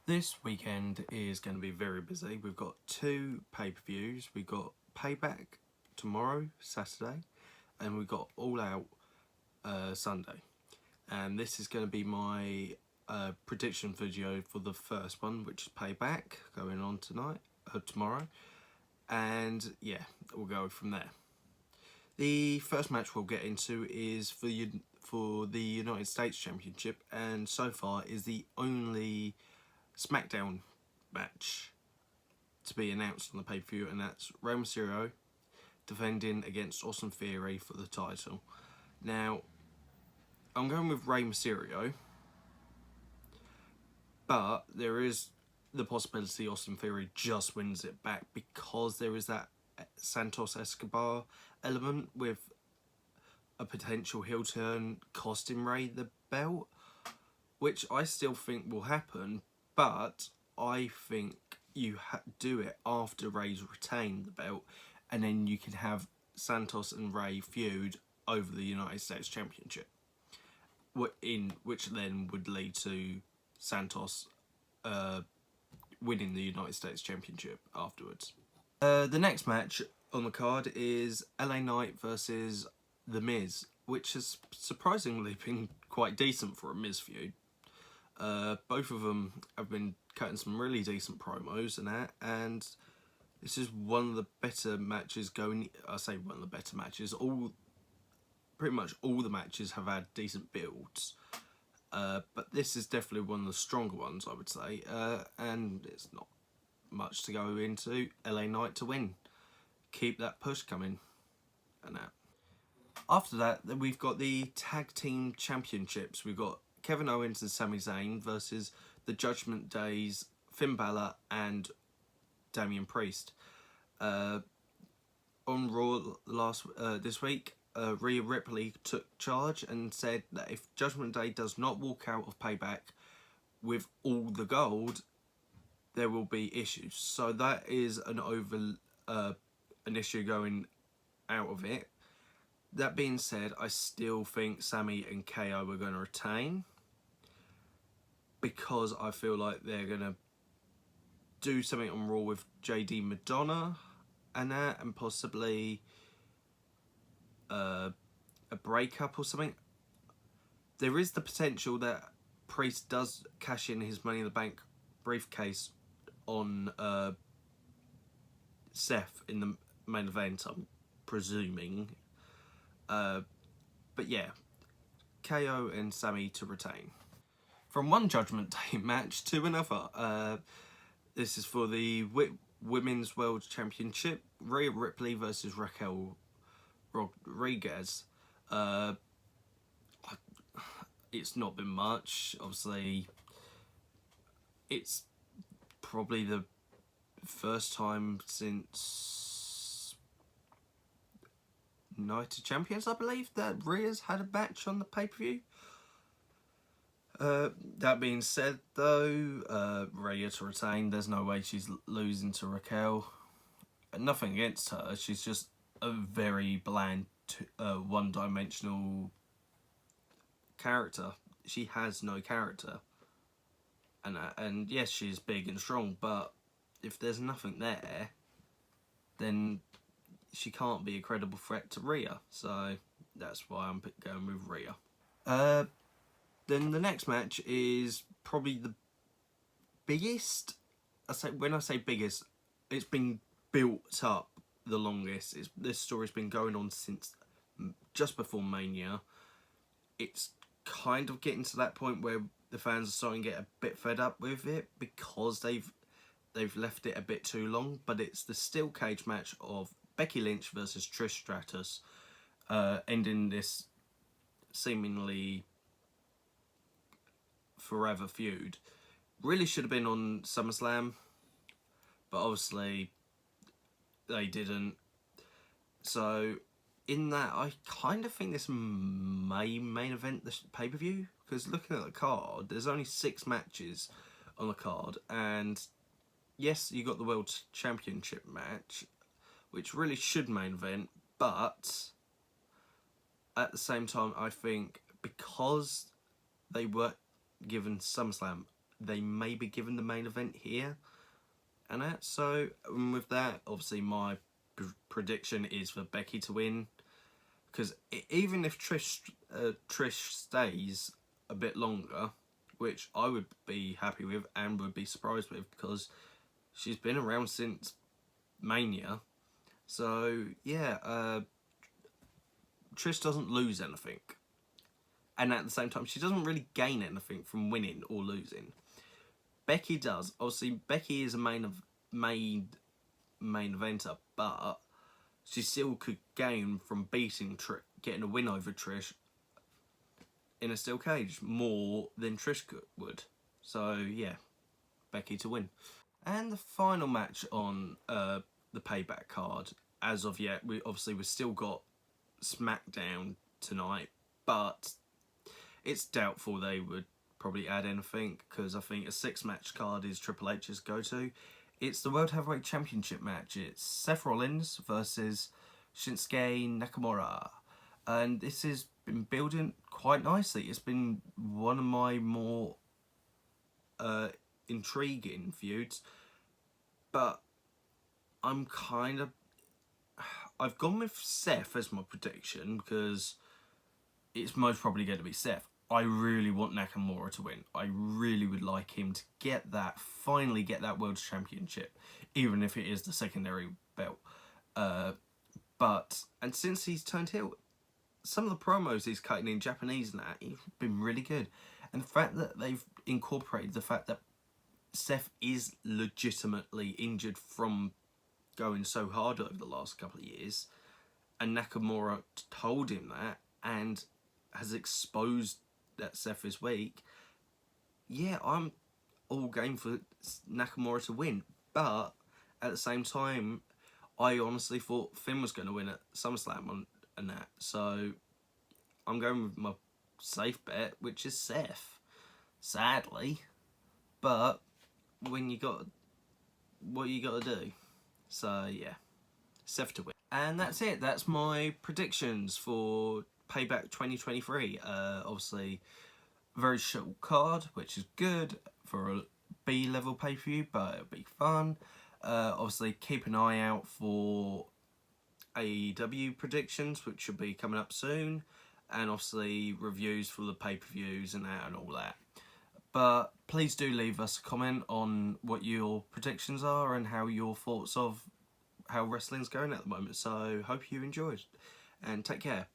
This weekend is going to be very busy. We've got two pay-per-views. We've got Payback tomorrow, Saturday, and we've got All Out Sunday. And this is going to be my prediction video for the first one, which is Payback, going on tomorrow. And yeah, we'll go from there. The first match we'll get into is for the United States Championship, and so far is the only SmackDown match to be announced on the pay-per-view, and that's Rey Mysterio defending against Austin Theory for the title. Now, I'm going with Rey Mysterio, but there is the possibility Austin Theory just wins it back because there is that Santos Escobar element with a potential heel turn costing Rey the belt, which I still think will happen, but I think you do it after Rey's retained the belt, and then you can have Santos and Rey feud over the United States Championship, which then would lead to Santos winning the United States Championship afterwards. The next match on the card is LA Knight versus The Miz, which has surprisingly been quite decent for a Miz feud. Both of them have been cutting some really decent promos and that, and this is one of the better matches going. I say one of the better matches. Pretty much all the matches have had decent builds, but this is definitely one of the stronger ones, I would say. And it's not much to go into. LA Knight to win. Keep that push coming, and that. After that, then we've got the Tag Team Championships. We've got Kevin Owens and Sami Zayn versus the Judgement Days, Finn Balor and Damian Priest. On Raw this week, Rhea Ripley took charge and said that if Judgment Day does not walk out of Payback with all the gold, there will be issues. So that is an issue going out of it. That being said, I still think Sami and KO are going to retain, because I feel like they're going to do something on Raw with JD Madonna and that, and possibly a breakup or something. There is the potential that Priest does cash in his Money in the Bank briefcase on Seth in the main event, I'm presuming. But yeah, KO and Sami to retain. From one Judgment Day match to another. This is for the Women's World Championship. Rhea Ripley versus Raquel Rodriguez. It's not been much. Obviously, it's probably the first time since Night of Champions, I believe, that Rhea's had a match on the pay-per-view. That being said, though, Rhea to retain. There's no way she's losing to Raquel. Nothing against her. She's just a very bland, one-dimensional character. She has no character. And yes, she's big and strong, but if there's nothing there, then she can't be a credible threat to Rhea. So that's why I'm going with Rhea. Then the next match is probably the biggest. When I say biggest, it's been built up the longest. This story's been going on since just before Mania. It's kind of getting to that point where the fans are starting to get a bit fed up with it because they've left it a bit too long. But it's the steel cage match of Becky Lynch versus Trish Stratus, ending this seemingly forever feud. Really should have been on SummerSlam, but obviously they didn't. So in that, I kind of think this may main event the pay-per-view, because looking at the card, there's only 6 matches on the card, and yes, you got the World Championship match, which really should main event, but at the same time, I think because they were given SummerSlam they may be given the main event here. And that, so with that, obviously my prediction is for Becky to win. Because even if Trish stays a bit longer, which I would be happy with and would be surprised with, because she's been around since Mania. So yeah, Trish doesn't lose anything, and at the same time, she doesn't really gain anything from winning or losing. Becky does. Obviously, Becky is a main eventer, but she still could gain from getting a win over Trish in a steel cage more than Trish would. So yeah, Becky to win. And the final match on the Payback card, as of yet, we've still got SmackDown tonight, but it's doubtful they would probably add anything, because I think a 6-match card is Triple H's go-to. It's the World Heavyweight Championship match. It's Seth Rollins versus Shinsuke Nakamura, and this has been building quite nicely. It's been one of my more intriguing feuds, but I've gone with Seth as my prediction because it's most probably going to be Seth. I really want Nakamura to win. I really would like him to finally get that World Championship, even if it is the secondary belt. And since he's turned heel, some of the promos he's cutting in Japanese and that, he's been really good. And the fact that they've incorporated the fact that Seth is legitimately injured from going so hard over the last couple of years, and Nakamura told him that and has exposed that Seth is weak. Yeah, I'm all game for Nakamura to win, but at the same time, I honestly thought Finn was going to win at SummerSlam and that, so I'm going with my safe bet, which is Seth, sadly, but when you got what you got to do. So yeah, Seth to win. And that's it. That's my predictions for Payback 2023. Obviously, very short card, which is good for a B-level pay-per-view, but it'll be fun. Obviously, keep an eye out for AEW predictions, which should be coming up soon. And obviously, reviews for the pay-per-views and that and all that. But please do leave us a comment on what your predictions are and how your thoughts of how wrestling's going at the moment. So hope you enjoyed, and take care.